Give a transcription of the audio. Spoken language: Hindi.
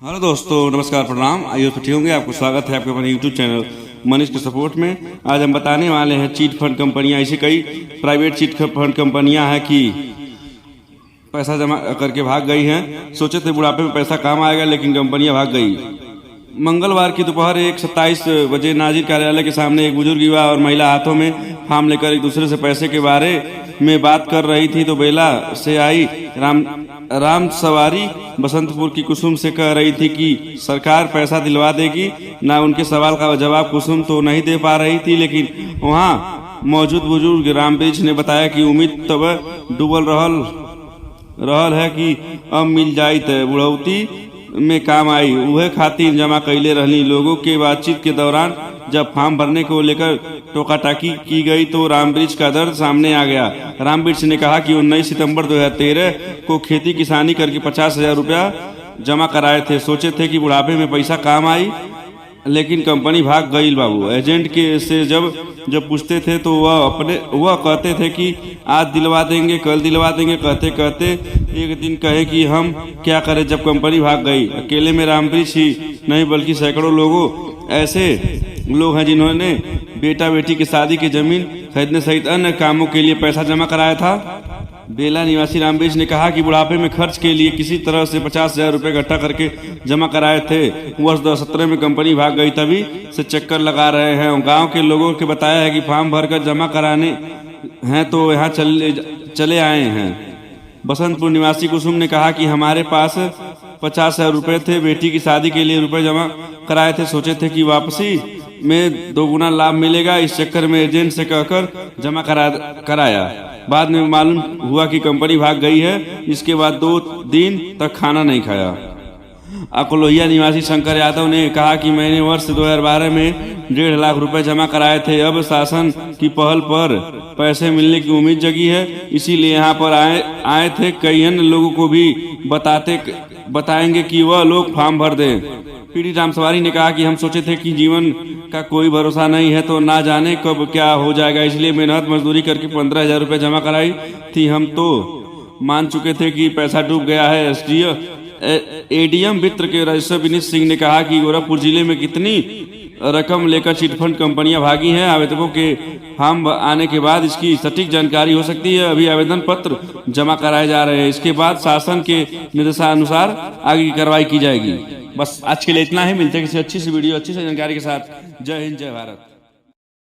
हेलो दोस्तों, नमस्कार, प्रणाम। आइए तो ठीक होंगे। आपको स्वागत है आपके अपने यूट्यूब चैनल मनीष के सपोर्ट में। आज हम बताने वाले हैं चीट फंड कंपनियां। ऐसी कई प्राइवेट चीट फंड कंपनियां हैं कि पैसा जमा करके भाग गई हैं। सोचे थे बुढ़ापे में पैसा काम आएगा, लेकिन कंपनियां भाग गई। मंगलवार की दोपहर 1:27 बजे नाजिर कार्यालय के सामने एक बुजुर्ग युवा और महिला हाथों में फार्म लेकर एक दूसरे से पैसे के बारे में बात कर रही थी तो बेला से आई राम सवारी बसंतपुर की कुसुम से कह रही थी कि सरकार पैसा दिलवा देगी ना। उनके सवाल का जवाब कुसुम तो नहीं दे पा रही थी, लेकिन वहाँ मौजूद बुजुर्ग रामबीज ने बताया कि उम्मीद तब डूबल रहल है कि अब मिल जाई त बुढ़ौती में काम आई। वह खातिर जमा कैले रहनी। लोगों के बातचीत के दौरान जब फॉर्म भरने को लेकर टोकाटाकी की गई तो रामबीज का दर्द सामने आ गया। रामबीज ने कहा कि 19 सितंबर 2013 को खेती किसानी करके 50,000 रुपया जमा कराए थे। सोचे थे कि बुढ़ापे में पैसा काम आई, लेकिन कंपनी भाग गई। बाबू एजेंट के से जब पूछते थे तो वह कहते थे कि आज दिलवा देंगे, कल दिलवा देंगे। कहते कहते एक दिन कहे कि हम क्या करें जब कंपनी भाग गई। अकेले में रामबीज ही नहीं बल्कि सैकड़ों लोगों ऐसे लोग हैं जिन्होंने बेटा बेटी की शादी की जमीन खरीदने सहित अन्य कामों के लिए पैसा जमा कराया था। बेला निवासी रामबीज ने कहा कि बुढ़ापे में खर्च के लिए किसी तरह से 50,000 रुपये इकट्ठा करके जमा कराए थे। वर्ष 2017 में कंपनी भाग गई, तभी से चक्कर लगा रहे हैं। गांव के लोगों के बताया है कि फॉर्म भरकर जमा कराने हैं तो यहाँ चले आए हैं। बसंतपुर निवासी कुसुम ने कहा कि हमारे पास 50,000 रुपये थे, बेटी की शादी के लिए रुपए जमा कराए थे। सोचे थे कि वापसी में 2 गुना लाभ मिलेगा। इस चक्कर में एजेंट से कहकर जमा कराया। बाद में मालूम हुआ कि कंपनी भाग गई है। इसके बाद 2 दिन तक खाना नहीं खाया। अकोलोहिया निवासी शंकर यादव ने कहा कि मैंने वर्ष 2012 में 1.5 लाख रुपए जमा कराए थे। अब शासन की पहल पर पैसे मिलने की उम्मीद जगी है, इसीलिए यहाँ पर आए थे। कई अन्य लोगों को भी बताएंगे कि वह लोग फॉर्म भर दें। पीडी राम सवारी ने कहा कि हम सोचे थे कि जीवन का कोई भरोसा नहीं है तो ना जाने कब क्या हो जाएगा, इसलिए मेहनत मजदूरी करके 15,000 रुपये जमा कराई थी। हम तो मान चुके थे कि पैसा डूब गया है। एडीएम वित्त के राजस्व विनीत सिंह ने कहा कि गोरखपुर जिले में कितनी रकम लेकर चिटफंड कंपनियां भागी हैं, आवेदकों के फॉर्म आने के बाद इसकी सटीक जानकारी हो सकती है। अभी आवेदन पत्र जमा कराए जा रहे हैं, इसके बाद शासन के निर्देशानुसार आगे की कार्रवाई की जाएगी। बस आज के लिए इतना ही। मिलते हैं किसी अच्छी सी वीडियो, अच्छी सी जानकारी के साथ। जय हिंद, जय भारत।